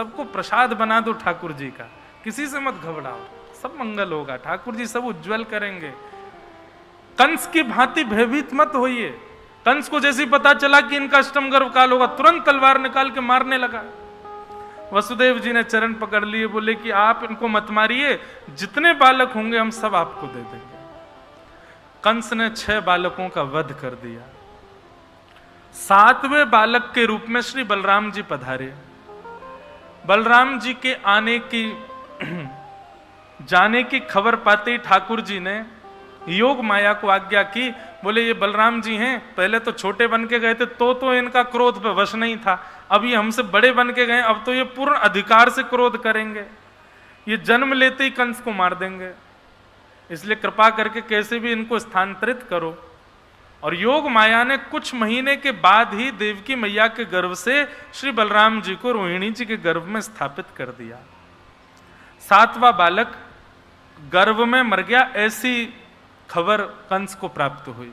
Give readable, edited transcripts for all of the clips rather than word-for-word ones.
सबको प्रसाद बना दो ठाकुर जी का, किसी से मत घबराओ, सब मंगल होगा, ठाकुर जी सब उज्जवल करेंगे। कंस की भांति भयभीत मत होइए। कंस को जैसे पता चला कि इनका अष्टम गर्भ काल होगा, तुरंत तलवार निकाल के मारने लगा। वसुदेव जी ने चरण पकड़ लिए, बोले कि आप इनको मत मारिए, जितने बालक होंगे हम सब आपको दे देंगे। कंस ने 6 बालकों का वध कर दिया। 7वें बालक के रूप में श्री बलराम जी पधारे। बलराम जी के आने की जाने की खबर पाते ही ठाकुर जी ने योग माया को आज्ञा की, बोले ये बलराम जी हैं, पहले तो छोटे बन के गए थे तो इनका क्रोध पे वश नहीं था, अब ये हमसे बड़े बन के गए, अब तो ये पूर्ण अधिकार से क्रोध करेंगे, ये जन्म लेते ही कंस को मार देंगे, इसलिए कृपा करके कैसे भी इनको स्थानांतरित करो। और योग माया ने कुछ महीने के बाद ही देवकी मैया के गर्भ से श्री बलराम जी को रोहिणी जी के गर्भ में स्थापित कर दिया। 7वां बालक गर्भ में मर गया, ऐसी खबर कंस को प्राप्त हुई।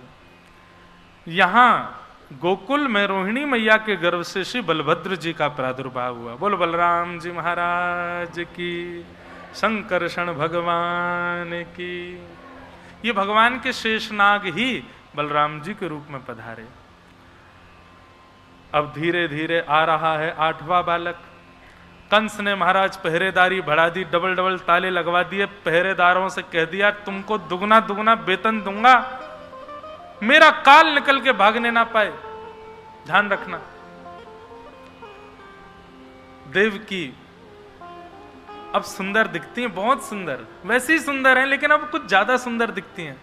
यहां गोकुल में रोहिणी मैया के गर्भ से श्री बलभद्र जी का प्रादुर्भाव हुआ। बोलो बलराम जी महाराज की, शंकरषण भगवान की। ये भगवान के शेषनाग ही बलराम जी के रूप में पधारे। अब धीरे धीरे आ रहा है 8वां बालक। कंस ने महाराज पहरेदारी बढ़ा दी, डबल डबल ताले लगवा दिए, पहरेदारों से कह दिया तुमको दुगना दुगना वेतन दूंगा, मेरा काल निकल के भागने ना पाए, ध्यान रखना। देवकी अब सुंदर दिखती हैं, बहुत सुंदर, वैसे ही सुंदर हैं लेकिन अब कुछ ज्यादा सुंदर दिखती हैं।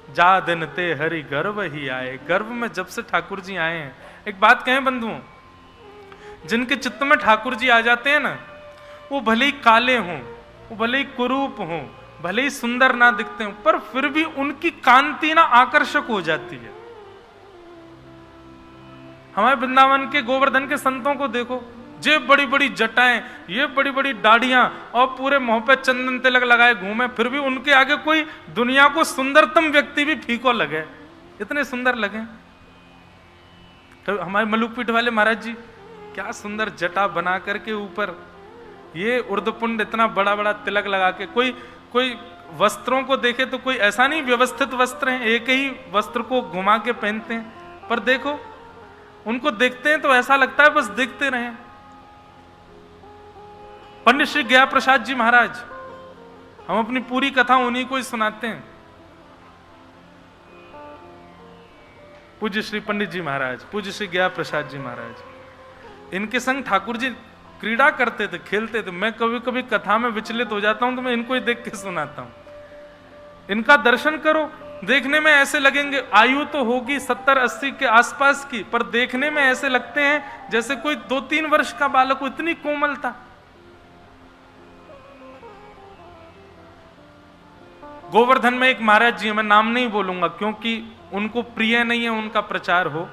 जा दिन ते हरि गर्भ ही आए। गर्भ में जब से ठाकुर जी आए हैं, एक बात कहें बंधुओं, जिनके चित्त में ठाकुर जी आ जाते हैं ना, वो भले ही काले हों, वो भले ही कुरूप हों, भले ही सुंदर ना दिखते हों, पर फिर भी उनकी कांति ना आकर्षक हो जाती है। हमारे वृंदावन के गोवर्धन के संतों को देखो, ये बड़ी बड़ी जटाएं, ये बड़ी बड़ी दाढ़ियां और पूरे मुंह पे चंदन तिलक लगाए घूमे, फिर भी उनके आगे कोई दुनिया को सुंदरतम व्यक्ति भी फीको लगे, इतने सुंदर लगे। तो हमारे मलुकपीठ वाले महाराज जी क्या सुंदर जटा बना करके ऊपर ये उर्धपुंड इतना बड़ा बड़ा तिलक लगा के, कोई वस्त्रों को देखे तो कोई ऐसा नहीं व्यवस्थित वस्त्र हैं, एक ही वस्त्र को घुमा के पहनते हैं, पर देखो उनको देखते हैं तो ऐसा लगता है बस देखते रहें। पंडित श्री गया प्रसाद जी महाराज, हम अपनी पूरी कथा उन्हीं को ही सुनाते हैं। पूज्य श्री पंडित जी महाराज, पूज्य श्री गया प्रसाद जी महाराज, इनके संग ठाकुर जी क्रीड़ा करते थे, खेलते थे। मैं कभी कभी कथा में विचलित हो जाता हूं तो मैं इनको ही देख के सुनाता हूं। इनका दर्शन करो, देखने में ऐसे लगेंगे, आयु तो होगी 70-80 के आसपास की, पर देखने में ऐसे लगते हैं जैसे कोई 2-3 वर्ष का बालक हो, इतनी कोमलता। गोवर्धन में एक महाराज जी है, मैं नाम नहीं बोलूंगा क्योंकि उनको प्रिय नहीं है उनका प्रचार हो,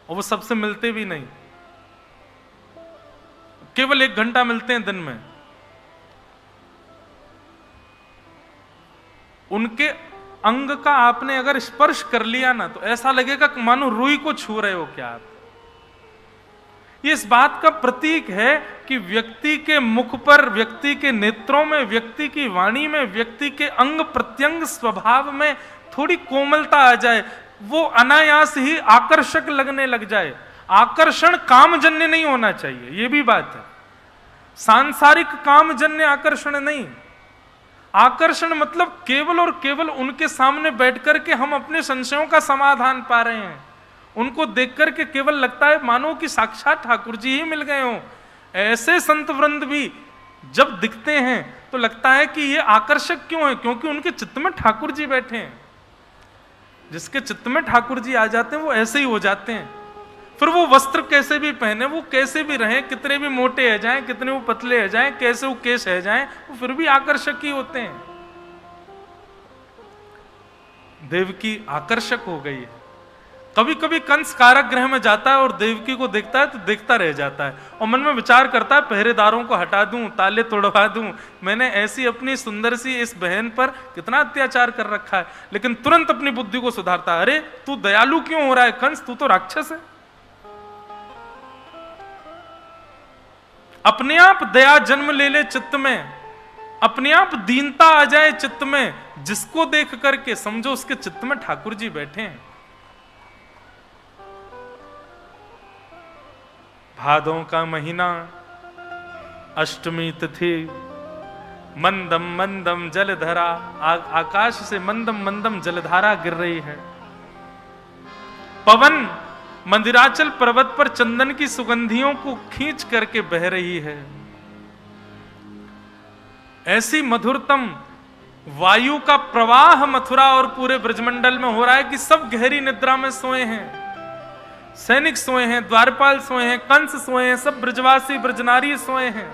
और वो सबसे मिलते भी नहीं, केवल 1 घंटा मिलते हैं दिन में। उनके अंग का आपने अगर स्पर्श कर लिया ना तो ऐसा लगेगा कि मानो रूई को छू रहे हो क्या आप। ये इस बात का प्रतीक है कि व्यक्ति के मुख पर, व्यक्ति के नेत्रों में, व्यक्ति की वाणी में, व्यक्ति के अंग प्रत्यंग स्वभाव में थोड़ी कोमलता आ जाए, वो अनायास ही आकर्षक लगने लग जाए। आकर्षण कामजन्य नहीं होना चाहिए, ये भी बात है। सांसारिक कामजन्य आकर्षण नहीं। आकर्षण मतलब केवल और केवल उनके सामने बैठकर के हम अपने संशयों का समाधान पा रहे हैं, उनको देखकर के केवल लगता है मानो कि साक्षात ठाकुर जी ही मिल गए हों। ऐसे संत वृंद भी जब दिखते हैं तो लगता है कि ये आकर्षक क्यों है, क्योंकि उनके चित्त में ठाकुर जी बैठे हैं। जिसके चित्त में ठाकुर जी आ जाते हैं वो ऐसे ही हो जाते हैं। फिर वो वस्त्र कैसे भी पहने, वो कैसे भी रहें, कितने भी मोटे है जाएं, कितने वो पतले है जाएं, कैसे वो केश है जाएं, वो फिर भी आकर्षक ही होते हैं। देवकी आकर्षक हो गई है। कभी कभी कंस कारागृह में जाता है और देवकी को देखता है तो देखता रह जाता है और मन में विचार करता है पहरेदारों को हटा दूं, ताले तोड़वा दूं, मैंने ऐसी अपनी सुंदर सी इस बहन पर कितना अत्याचार कर रखा है। लेकिन तुरंत अपनी बुद्धि को सुधारता है, अरे तू दयालु क्यों हो रहा है कंस, तू तो राक्षस है। अपने आप दया जन्म ले ले चित्त में, अपने आप दीनता आ जाए चित्त में, जिसको देख करके समझो उसके चित्त में ठाकुर जी बैठे हैं। भादों का महीना, अष्टमी तिथि, मंदम मंदम जलधारा, आकाश से मंदम मंदम जलधारा गिर रही है। पवन मंदिराचल पर्वत पर चंदन की सुगंधियों को खींच करके बह रही है। ऐसी मधुरतम वायु का प्रवाह मथुरा और पूरे ब्रजमंडल में हो रहा है कि सब गहरी निद्रा में सोए हैं। सैनिक सोए हैं, द्वारपाल सोए हैं, कंस सोए हैं, सब ब्रजवासी ब्रजनारी सोए हैं।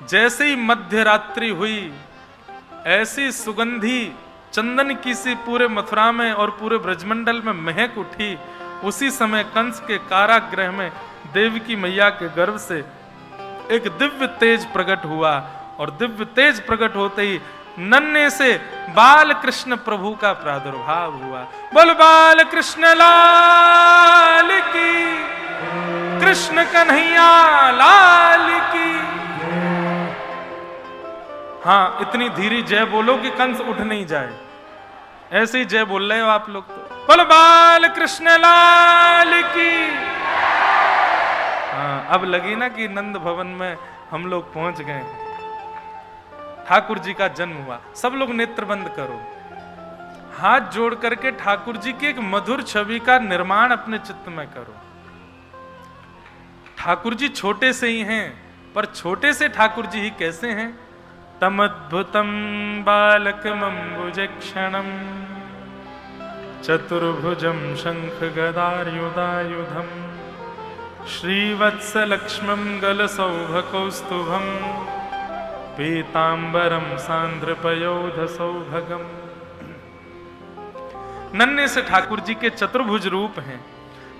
जैसे ही मध्य रात्रि हुई, ऐसी सुगंधी चंदन की सी पूरे मथुरा में और पूरे ब्रजमंडल में महक उठी। उसी समय कंस के कारागृह में देवकी मैया के गर्भ से एक दिव्य तेज प्रकट हुआ, और दिव्य तेज प्रकट होते ही नन्हे से बाल कृष्ण प्रभु का प्रादुर्भाव हुआ। बोल बाल कृष्ण लाल की, कृष्ण कन्हैया लाल की। हाँ, इतनी धीरे जय बोलो कि कंस उठ नहीं जाए। ऐसे ही जय बोल रहे हो आप लोग तो। बोल बाल कृष्ण लाल की। हाँ, अब लगी ना कि नंद भवन में हम लोग पहुंच गए, ठाकुर जी का जन्म हुआ। सब लोग नेत्र बंद करो, हाथ जोड़ करके ठाकुर जी की एक मधुर छवि का निर्माण अपने चित्त में करो। ठाकुर जी छोटे से ही हैं, पर छोटे से ठाकुर जी ही कैसे हैं? तमद्भुतम बालकमंबुजक्षणम चतुर्भुजम शंख गदायुधायुधम श्रीवत्सलक्ष्मं गलसौभकौस्तुभम पीतांबरम सांद्रपयोधसौभगम। नन्हे से ठाकुर जी के चतुर्भुज रूप हैं,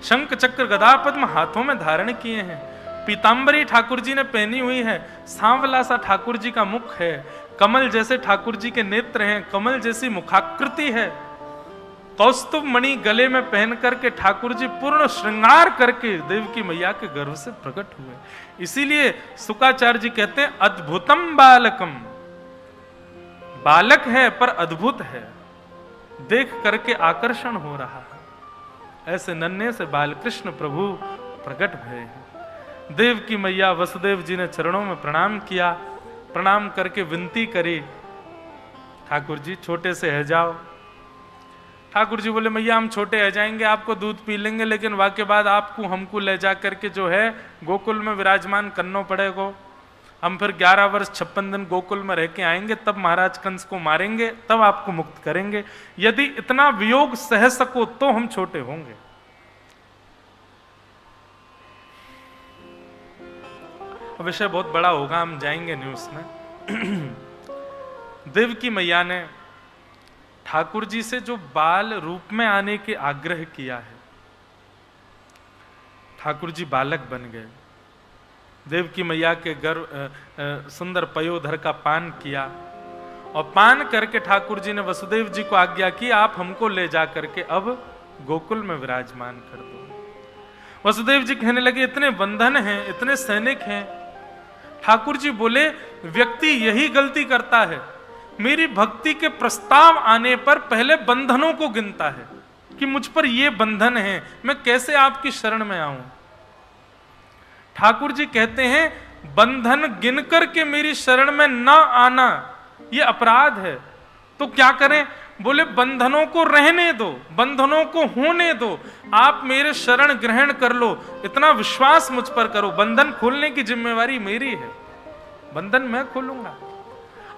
शंख चक्र गदा पद्म हाथों में धारण किए हैं, पीतांबरी ठाकुर जी ने पहनी हुई है, सांवला सा ठाकुर जी का मुख है, कमल जैसे ठाकुर जी के नेत्र हैं, कमल जैसी मुखाकृति है, कौस्तुभ मणि गले में पहन करके ठाकुर जी पूर्ण श्रृंगार करके देवकी मैया के गर्भ से प्रकट हुए। इसीलिए शुकाचार्य जी कहते हैं अद्भुतम बालकम, बालक है पर अद्भुत है, देख करके आकर्षण हो रहा है। ऐसे नन्हे से बालकृष्ण प्रभु प्रकट हुए हैं। देवकी मैया वसुदेव जी ने चरणों में प्रणाम किया, प्रणाम करके विनती करी, ठाकुर जी छोटे से है जाओ। ठाकुर जी बोले मैया हम छोटे रह जाएंगे, आपको दूध पी लेंगे, लेकिन वाके बाद आपको हमको ले जा करके जो है गोकुल में विराजमान करना पड़ेगा। हम फिर 11 वर्ष 56 दिन गोकुल में रह के आएंगे, तब महाराज कंस को मारेंगे, तब आपको मुक्त करेंगे। यदि इतना वियोग सह सको तो हम छोटे होंगे। विषय बहुत बड़ा होगा, हम जाएंगे नहीं उसमें। देवकी मैया ने ठाकुर जी से जो बाल रूप में आने के आग्रह किया है, ठाकुर जी बालक बन गए। देवकी मैया के गर्भ सुंदर पयोधर का पान किया, और पान करके ठाकुर जी ने वसुदेव जी को आज्ञा की आप हमको ले जा करके अब गोकुल में विराजमान कर दो। वसुदेव जी कहने लगे इतने बंधन हैं, इतने सैनिक हैं। ठाकुर जी बोले व्यक्ति यही गलती करता है, मेरी भक्ति के प्रस्ताव आने पर पहले बंधनों को गिनता है कि मुझ पर ये बंधन है, मैं कैसे आपकी शरण में आऊं। ठाकुर जी कहते हैं बंधन गिन करके मेरी शरण में ना आना ये अपराध है, तो क्या करें? बोले बंधनों को रहने दो, बंधनों को होने दो, आप मेरे शरण ग्रहण कर लो, इतना विश्वास मुझ पर करो, बंधन खोलने की जिम्मेवारी मेरी है, बंधन मैं खोलूंगा।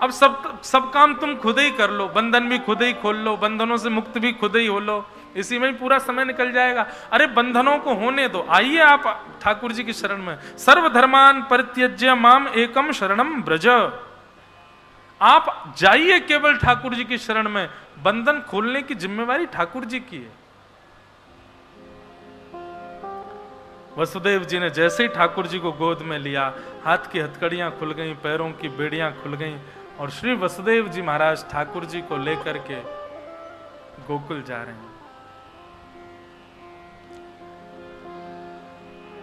अब सब काम तुम खुद ही कर लो, बंधन भी खुद ही खोल लो, बंधनों से मुक्त भी खुद ही हो लो, इसी में ही पूरा समय निकल जाएगा। अरे बंधनों को होने दो, आइए आप ठाकुर जी की शरण में। सर्वधर्मान परित्यज्य माम एकम शरणम ब्रज, आप जाइए केवल ठाकुर जी की शरण में, बंधन खोलने की जिम्मेवारी ठाकुर जी की है। वसुदेव जी ने जैसे ही ठाकुर जी को गोद में लिया, हाथ की हथकड़ियां खुल गईं, पैरों की बेड़ियां खुल गईं, और श्री वसुदेव जी महाराज ठाकुर जी को लेकर के गोकुल जा रहे हैं।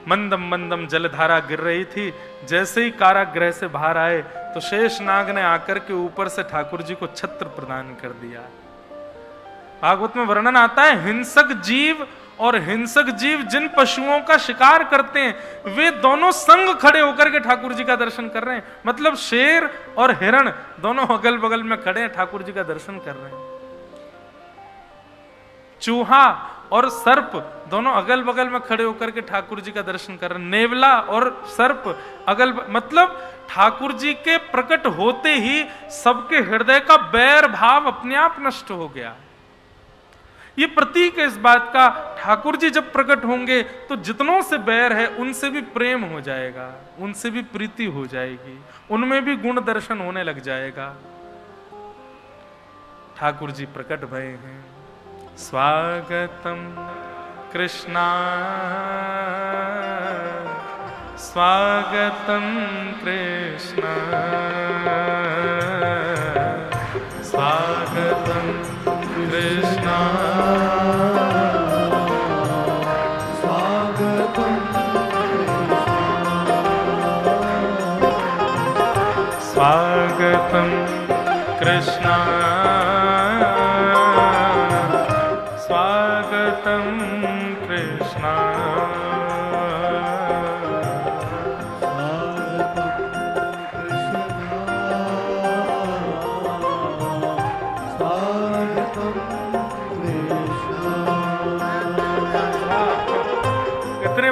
मंदम मंदम जलधारा गिर रही थी। जैसे ही कारागृह से बाहर आए तो शेषनाग ने आकर के ऊपर से ठाकुर जी को छत्र प्रदान कर दिया। भागवत में वर्णन आता है, हिंसक जीव और हिंसक जीव जिन पशुओं का शिकार करते हैं वे दोनों संग खड़े होकर के ठाकुर जी का दर्शन कर रहे हैं। मतलब शेर और हिरण दोनों अगल बगल में खड़े हैं, ठाकुर जी का दर्शन कर रहे हैं। चूहा और सर्प दोनों अगल बगल में खड़े होकर के ठाकुर जी का दर्शन कर रहे हैं। नेवला और सर्प मतलब ठाकुर जी के प्रकट होते ही सबके हृदय का बैर भाव अपने आप नष्ट हो गया। ये प्रतीक है इस बात का, ठाकुर जी जब प्रकट होंगे तो जितनों से बैर है उनसे भी प्रेम हो जाएगा, उनसे भी प्रीति हो जाएगी, उनमें भी गुण दर्शन होने लग जाएगा। ठाकुर जी प्रकट भये हैं। स्वागतम कृष्णा स्वागतम कृष्णा स्वागतम कृष्णा स्वागतम स्वागतम कृष्णा स्वागतम कृष्णा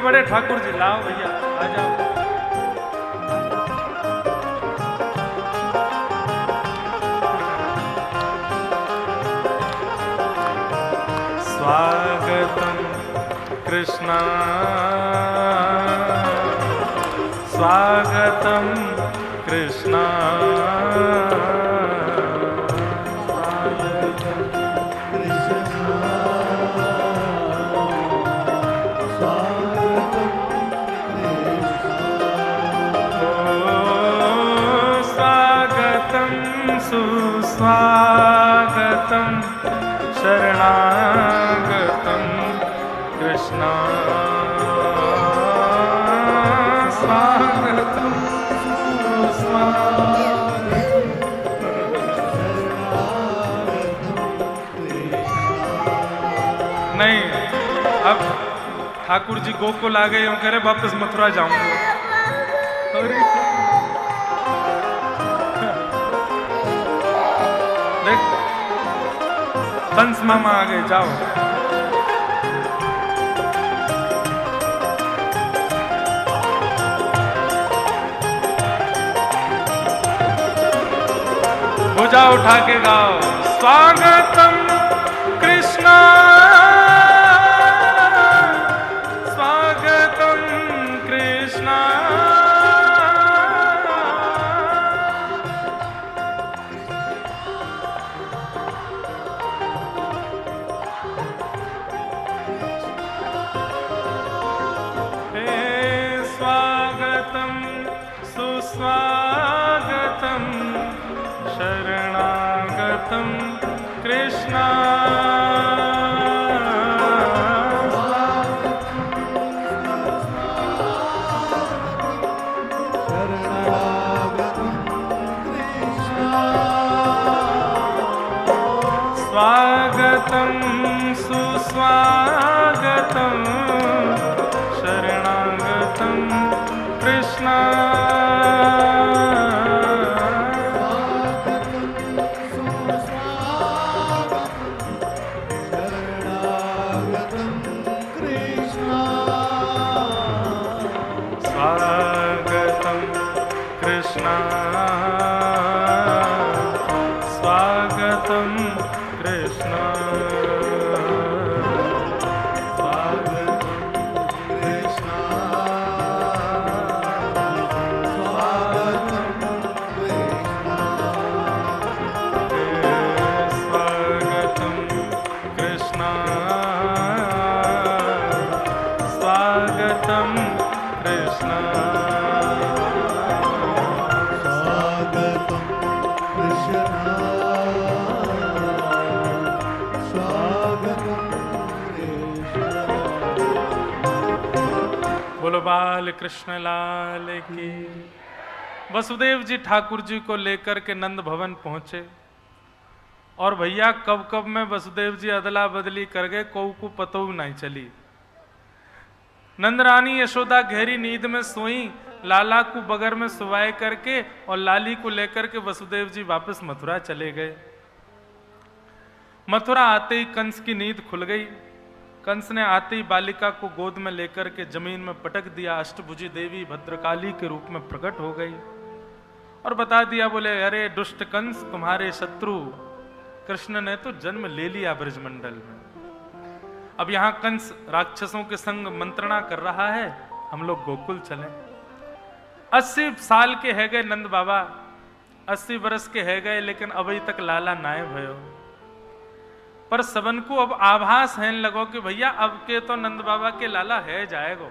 बड़े ठाकुर जी, लाओ भैया आ जाओ। स्वागतम कृष्णा स्वागतम कृष्णा सुस्वागतम शरणागतम कृष्णा स्वागतम नहीं, अब ठाकुर जी गोकुल आ गए, कह रहे वापस मथुरा जाऊंगा। देख कंस मामा आ गए, जाओ। भुजा उठा के गाओ, स्वागतम कृष्णा स्वागतम कृष्णा स्वागतम शरणागतम कृष्णा स्वागतम सुस्वागतम शरणागतम कृष्णा स्वागतम कृष्णा स्वागतम कृष्णा बाल कृष्ण लाल की। वसुदेव जी ठाकुर जी को लेकर के नंद भवन पहुंचे और भैया कब कब में वसुदेव जी अदला बदली कर गए, को पतो नहीं चली। नंदरानी यशोदा गहरी नींद में सोई, लाला को बगर में सुवाए करके और लाली को लेकर के वसुदेव जी वापस मथुरा चले गए। मथुरा आते ही कंस की नींद खुल गई। कंस ने आते ही बालिका को गोद में लेकर के जमीन में पटक दिया। अष्टभुजी देवी भद्रकाली के रूप में प्रकट हो गई और बता दिया, बोले अरे दुष्ट कंस, तुम्हारे शत्रु कृष्ण ने तो जन्म ले लिया ब्रजमंडल में। अब यहां कंस राक्षसों के संग मंत्रणा कर रहा है, हम लोग गोकुल चलें। 80 साल के है गए नंद बाबा, 80 वर्ष के है गए, लेकिन अभी तक लाला नाय भयो। पर सबन को अब आभास है लगो कि भैया अब के तो नंद बाबा के लाला है जाएगो।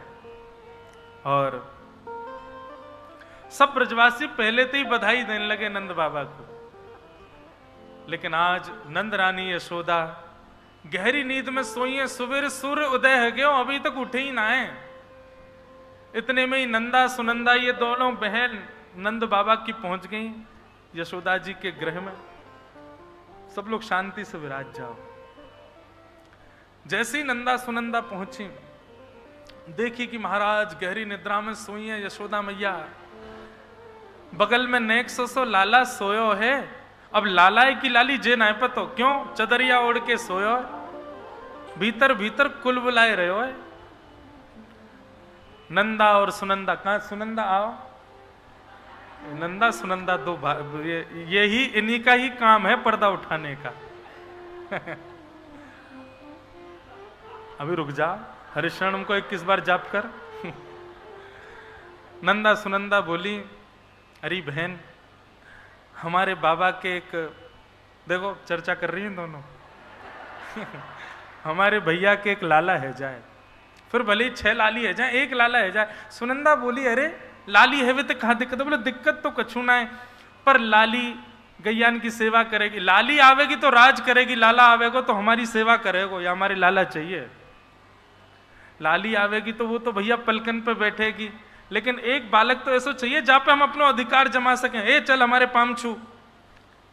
और सब ब्रजवासी पहले तो ही बधाई देने लगे नंद बाबा को। लेकिन आज नंद रानी यशोदा गहरी नींद में सोई है, सुबह सूर्य उदय है गयो, अभी तक उठे ही ना है। इतने में ही नंदा सुनंदा ये दोनों बहन नंद बाबा की पहुंच गई यशोदा जी के गृह में। सब लोग शांति से विराज जाओ। जैसे ही नंदा सुनंदा पहुंची, देखी कि महाराज गहरी निद्रा में सोई है यशोदा मैया। बगल में नेक सो लाला सोयो है। अब लाला की लाली जे ना पतो क्यों चदरिया ओढ़ के सोयो है, भीतर भीतर कुल बुलाए रहो है। नंदा और सुनंदा, कहां सुनंदा आओ। नंदा सुनंदा दो यही इन्हीं का ही काम है पर्दा उठाने का। अभी रुक जा, हरिशरणम को 21 बार जाप कर। नंदा सुनंदा बोली, अरे बहन हमारे बाबा के एक, देखो चर्चा कर रही हैं दोनों। हमारे भैया के एक लाला है जाए, फिर भले ही 6 लाली है जाए, एक लाला है जाए। सुनंदा बोली, अरे लाली है वे तो कहाँ दिक्कत है। बोले दिक्कत तो कछु ना है, पर लाली गैयान की सेवा करेगी। लाली आवेगी तो राज करेगी, लाला आवेगा तो हमारी सेवा करेगा, या हमारे लाला चाहिए। लाली आवेगी तो वो तो भैया पलकन पे बैठेगी, लेकिन एक बालक तो ऐसा चाहिए जहां पे हम अपना अधिकार जमा सकें। ए चल हमारे पाम छू,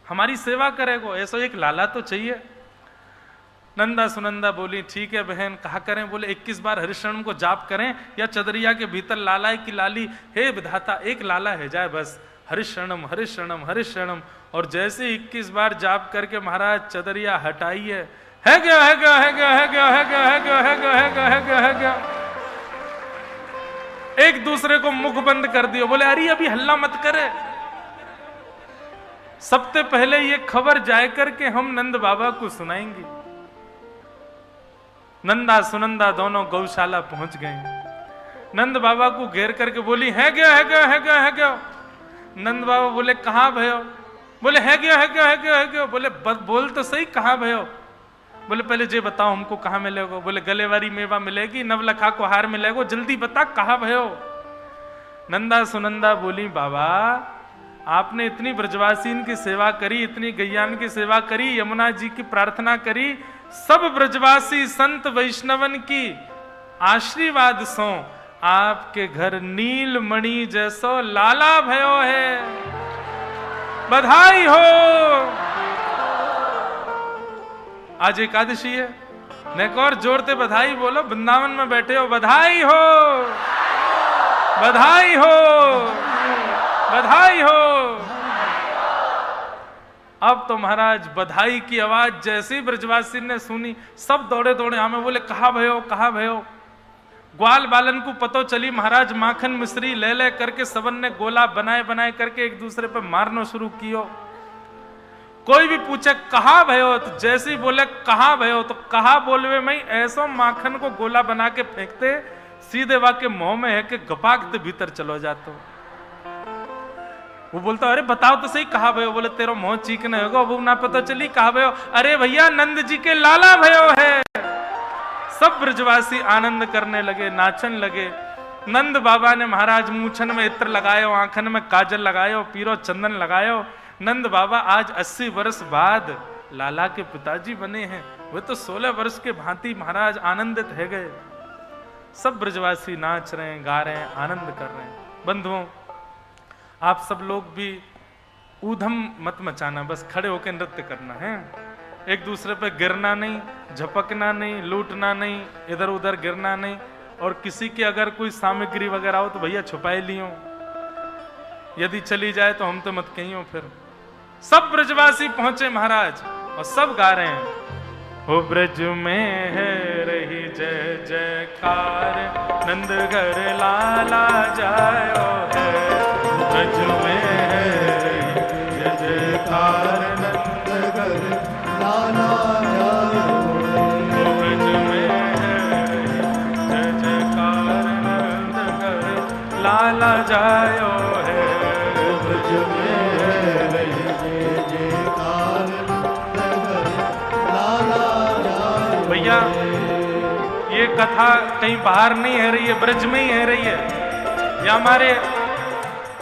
हमारी सेवा करेगो, ऐसा एक लाला तो चाहिए। नंदा सुनंदा बोली, ठीक है बहन, कहा करें। बोले 21 बार हरिशरण को जाप करें या चदरिया के भीतर लाला की लाली, हे विधाता एक लाला है जाए बस, हरिशरणम हरिशरणम हरिशरणम। और जैसे 21 बार जाप करके महाराज चदरिया हटाइए, है गया है गया है गया है गया है गया है गया है गया है गया है गया है गया। एक दूसरे को मुख बंद कर दियो। बोले अरे अभी हल्ला मत करे, सबसे पहले ये खबर जाए करके हम नंद बाबा को सुनाएंगे। नंदा सुनंदा दोनों गौशाला पहुंच गए। नंद बाबा को घेर करके बोली, है गया है गया है गया है गया। नंद बाबा बोले, कहां भयो। बोले है गया है गया है गया है गया। बोले बोल तो सही, कहां भयो। बोले पहले जे बताओ हमको कहां मिलेगा। बोले गले वाली मेवा मिलेगी, नवलखा को हार मिलेगा, जल्दी बता कहां भयो। नंदा सुनंदा बोली, बाबा आपने इतनी ब्रजवासीन की सेवा करी, इतनी गैयान की सेवा करी, यमुना जी की प्रार्थना करी, सब ब्रजवासी संत वैष्णवन की आशीर्वाद सो आपके घर नीलमणि जैसो लाला भयो है, बधाई हो। आज एकादशी है, नेक और जोरते बधाई बोलो, वृंदावन में बैठे हो, बधाई हो बधाई हो बधाई हो। अब तो महाराज बधाई की आवाज जैसे ही ब्रजवासी ने सुनी, सब दौड़े दौड़े हमें। बोले कहा भयो कहा भयो। ग्वाल बालन को पतो चली, महाराज माखन मिश्री ले ले करके सबन ने गोला बनाए बनाए करके एक दूसरे पर मारना शुरू कियो। कोई भी पूछे कहा भयो, तो जैसे ही बोले कहा भयो, तो कहा बोलवे में ऐसा माखन को गोला बना के फेंकते, सीधे वाके मुंह में है कि गपाकते भीतर चलो जातो। वो बोलता, अरे बताओ तो सही कहा भयो। बोले तेरा मुंह चीकने होगा, वो ना पता चली कहा भयो। अरे भैया नंद जी के लाला भयो है। सब ब्रजवासी आनंद करने लगे, नाचन लगे। नंद बाबा ने महाराज मूछन में इत्र लगायो, आंखन में काजल लगायो, पीरो चंदन लगायो। नंद बाबा आज 80 वर्ष बाद लाला के पिताजी बने हैं। वे तो 16 वर्ष के भांति महाराज आनंदित है गए। सब ब्रजवासी नाच रहे हैं, गा रहे हैं, आनंद कर रहे हैं। बंधुओं, आप सब लोग भी ऊधम मत मचाना, बस खड़े होकर नृत्य करना है। एक दूसरे पे गिरना नहीं, झपकना नहीं, लूटना नहीं, इधर उधर गिरना नहीं। और किसी की अगर कोई सामग्री वगैरह हो तो भैया छुपाए लियो, यदि चली जाए तो हम तो मत कहियो फिर। सब ब्रजवासी पहुंचे महाराज और सब गा रहे हैं, हो ब्रज में है रही जय जयकार, नंद घर लाला जायो है। ब्रज में है रही जय जयकार, नंद घर लाला जायो है। हो ब्रज में है रही जय जयकार, नंद घर लाला जायो है। ब्रज में है रही जय जयकार, भैया ये कथा कहीं बाहर नहीं है रही है, ब्रज में ही है रही है। या हमारे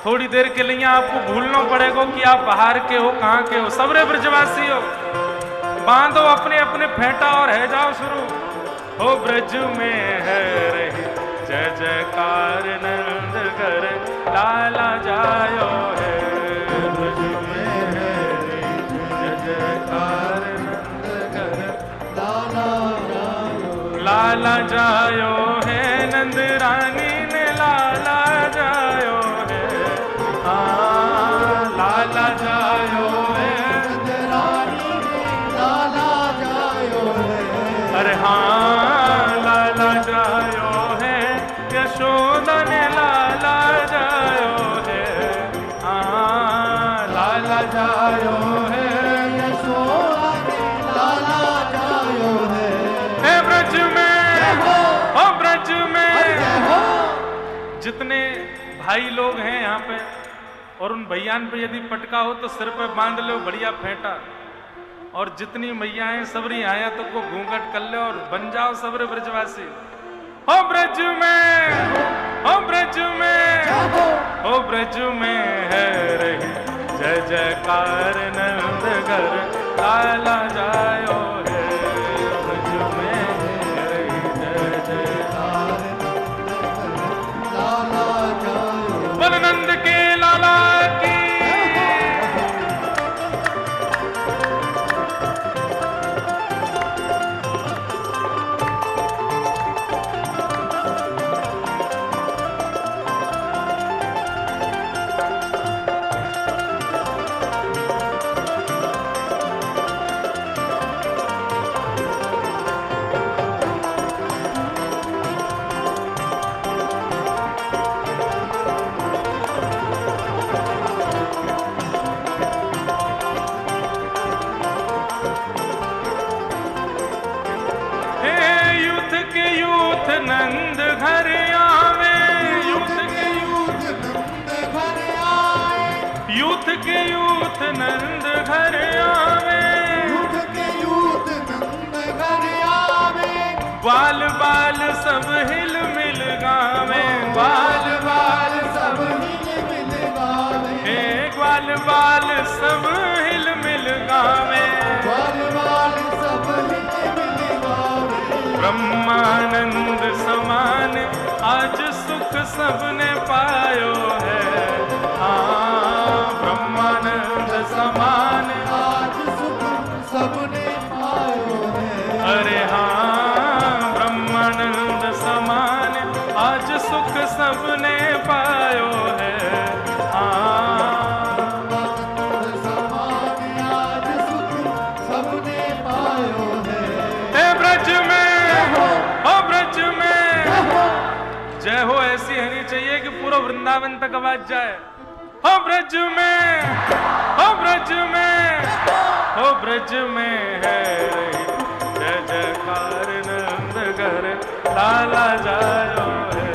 थोड़ी देर के लिए आपको भूलना पड़ेगा कि आप बाहर के हो, कहाँ के हो। सबरे ब्रजवासी हो, बांधो अपने अपने फेंटा और है जाओ शुरू। हो ब्रज में है रही जय जयकार, नंद घर लाला जायो है। ब्रज में है रही जय जयकार, लाला जायो है। नंद रानी ने लाला जायो है, लाला जायो है। नंद रानी ने लाला जायो है, अरे हाँ लाला जायो है। यशोदा ने लाला जायो है, लाला जायो है। यशोदा ने लाला जायो है। ब्रज में, ओ ब्रज में जितने भाई लोग हैं यहाँ पे, और उन भैयान पे यदि पटका हो तो सिर पे बांध लो बढ़िया फेंटा। और जितनी मैया हैं सबरी आया तो को घूंघट कर ले और बन जाओ सबरे ब्रजवासी। ओ ब्रज में, ओ ब्रज में, ओ ब्रज में है रही जय जयकार, नंद घर लाला जायो है। बोल नंद के लाला की। नंद घर आवे, यूथ के यूथ नंद घर आए। यूथ के यूथ नंद घर आवे, यूथ के यूथ नंद घर आवे। ग्वाल बाल सब हिल मिल गावे, ग्वाल बाल सब हिल मिल गावे। हे ग्वाल बाल सब हिल मिल गावे, ग्वाल बाल सब हिल मिल गावे। ब्रह्मानंद समान आज सुख सबने पायो है, ब्रह्मानंद समान आज सुख सबने पायो है। अरे हाँ ब्रह्मानंद समान आज सुख सबने पायो है, ब्रह्मानंद समान आज सुख सबने पायो है। हे ब्रज में, ओ ब्रज में जय हो ऐसी होनी चाहिए कि पूरा वृंदावन तक आवाज जाए। हो ब्रज में, हो ब्रज में, हो ब्रज में है जय जयकार, नंद घर लाला जायो है।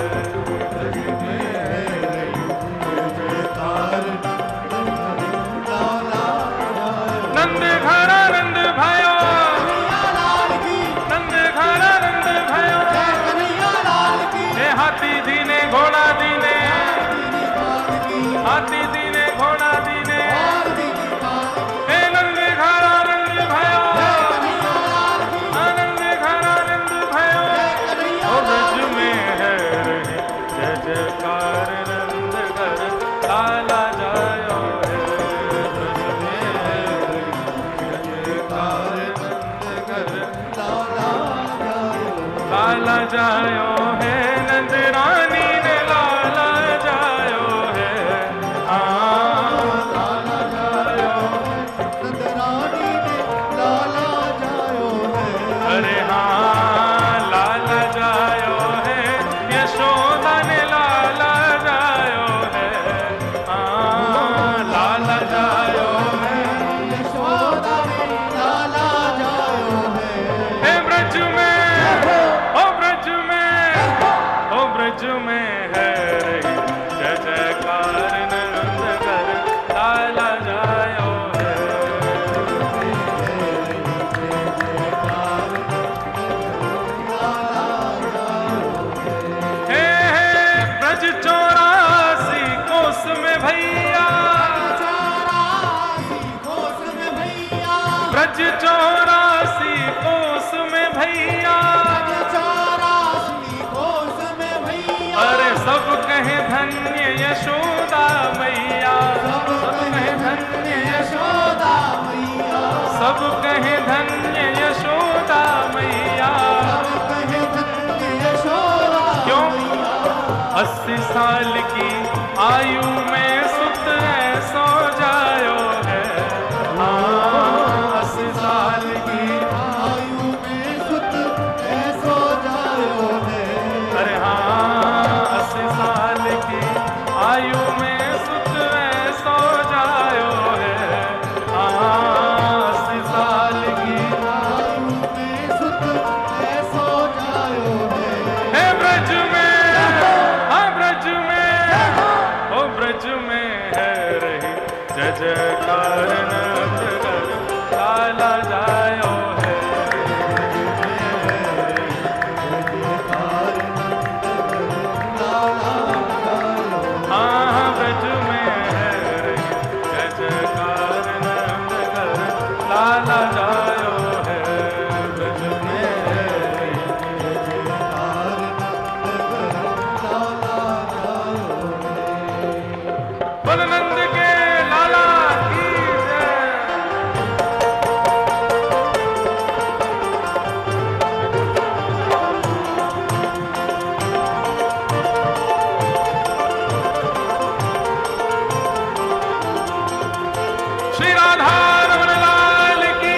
ब्रज में है जय जयकार, लाला जायो। नंद घर आनंद भयो, नंद घर आनंद भयो। हाथी दीने घोड़ा दीने, हाथी दीने घोड़ा दीने। हे नंद घर आनंद भयो, आनंद घर आनंद भयो। ओ ब्रज में भैया, ब्रज 84 कोस में भैया, अरे सब कहे धन्य यशोदा मैया, सब कहे धन्य यशोदा मैया, सब कहे धन्य यशोदा मैया, क्यों 80 साल की आयु में सुत ऐसो जायो है, 80 साल की आयु में सुत ऐसो जायो है, अरे 80 साल की आयु में सुत ऐसो जायो है, 80 साल की आयु में सुत ऐसो जायो है। हे ब्रज में, हाँ ब्रज में, ओ ब्रज में है रही जय जयकार नगर लाला जायो है, हाँ ब्रज में है रही जय जयकार नगर लाला जायो है, ब्रज में है रही जय जयकार बलनंद के लाला की जय। श्री राधा रमण लाल की,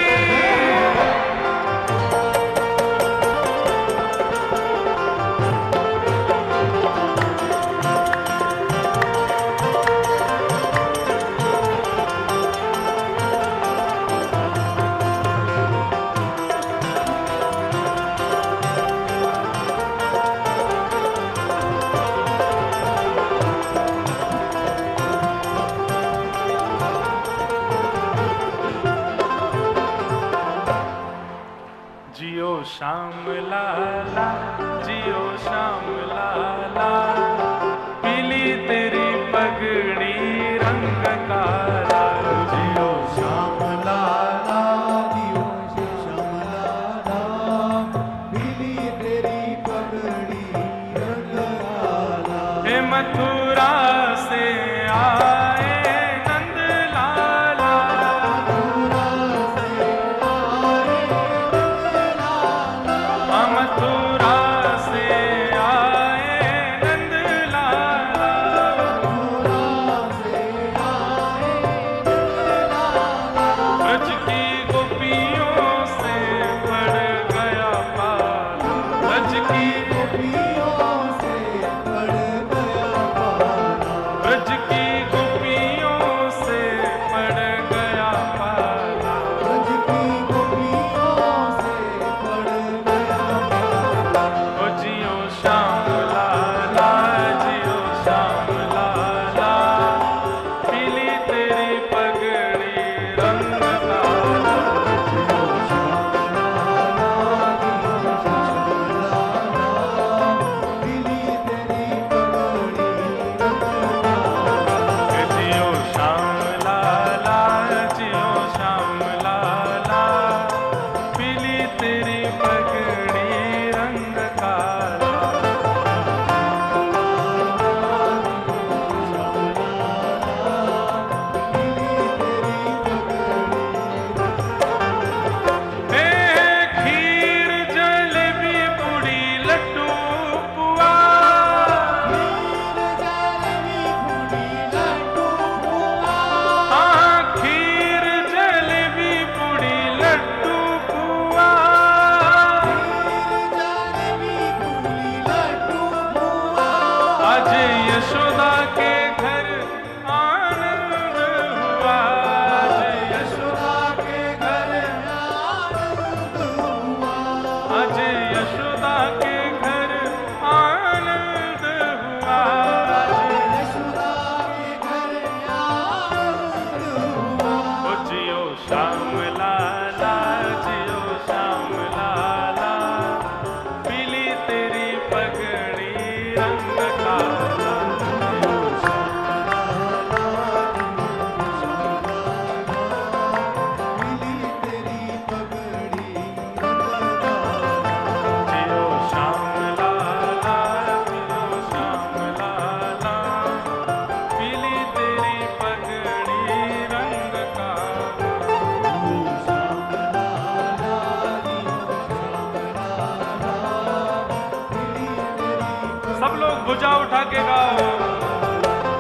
भुजा उठा के गाओ।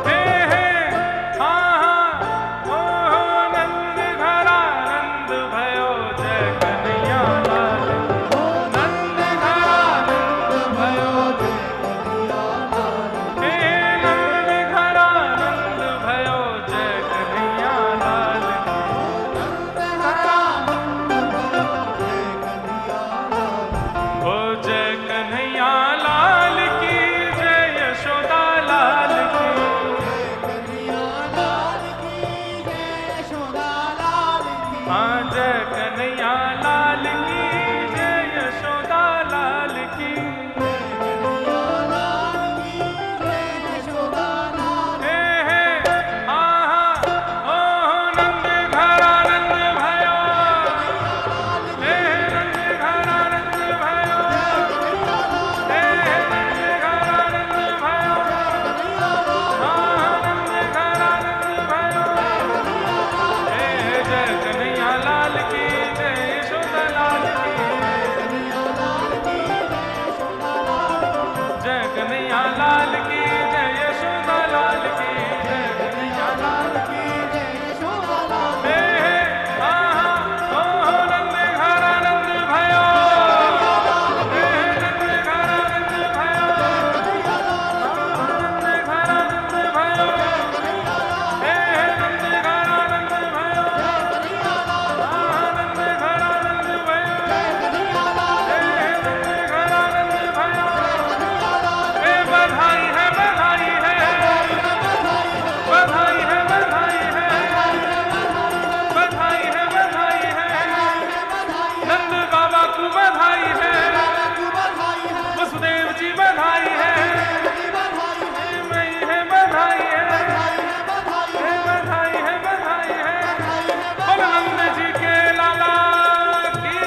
हे हे हाँ हाँ ओ हो नंद घरा नंद भयो जय कन्हैया लाल। नंद घरा नंद भयो जय कन्हैया लाल। हे नंद घरा नंद भयो जय कन्हैया लाल। नंद घरा नंद भयो जय कन्हैया लाल। ओ जय कन्हैया लाल की जय यशोदा लाल की। हाँ जय कन्हैया लाल की जय यशोदा लाल की। हे हे हाँ हाँ ओ हो नंद घरा नंद भयो। हे नंद घरा नंद भयो। हे नंद घरा नंद भयो। हाँ नंद घरा नंद भयो। हे जय कन्हैया लाल की जय यशोदा लाल की। जय कन्हैया लाल की जय यशोदा लाल की। जय कन्हैया लाल की जय यशोदा लाल। हे हे हाँ हाँ ओ हो नंद घरा नंद भयो। हे नंद घरा नंद भयो। नंद घरा नंद भयो। हे नंद घरा नंद भयो। नंद घरा नंद भयो। हे नंद घरा नंद भयो। हे बधाई है बधाई है। बधाई है बधाई है। बधाई है बधाई है। नंद बाबा को बधाई है। वसुदेव जी बधाई है। मई है बधाई है। हे बधाई है बधाई है। बोल नंद जी के लाला की।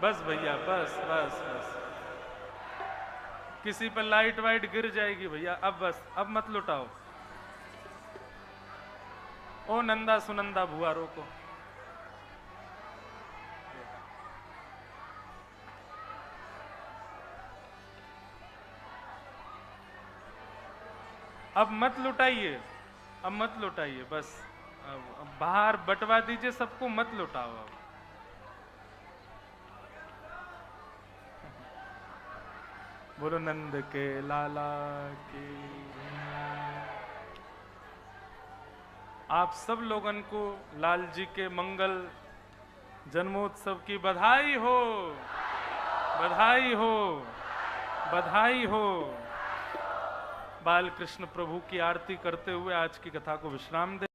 बस भैया बस बस बस। किसी पर लाइट वाइट गिर जाएगी भैया। अब बस अब मत लुटाओ। ओ नंदा सुनंदा भुआरों को। अब मत लुटाइए। अब मत लुटाइए बस। अब बाहर बंटवा दीजिए सबको। मत लुटाओ अब। बोलो नंद के लाला की। आप सब लोगन को लाल जी के मंगल जन्मोत्सव की बधाई हो। बधाई हो। बधाई हो। बाल कृष्ण प्रभु की आरती करते हुए आज की कथा को विश्राम दे।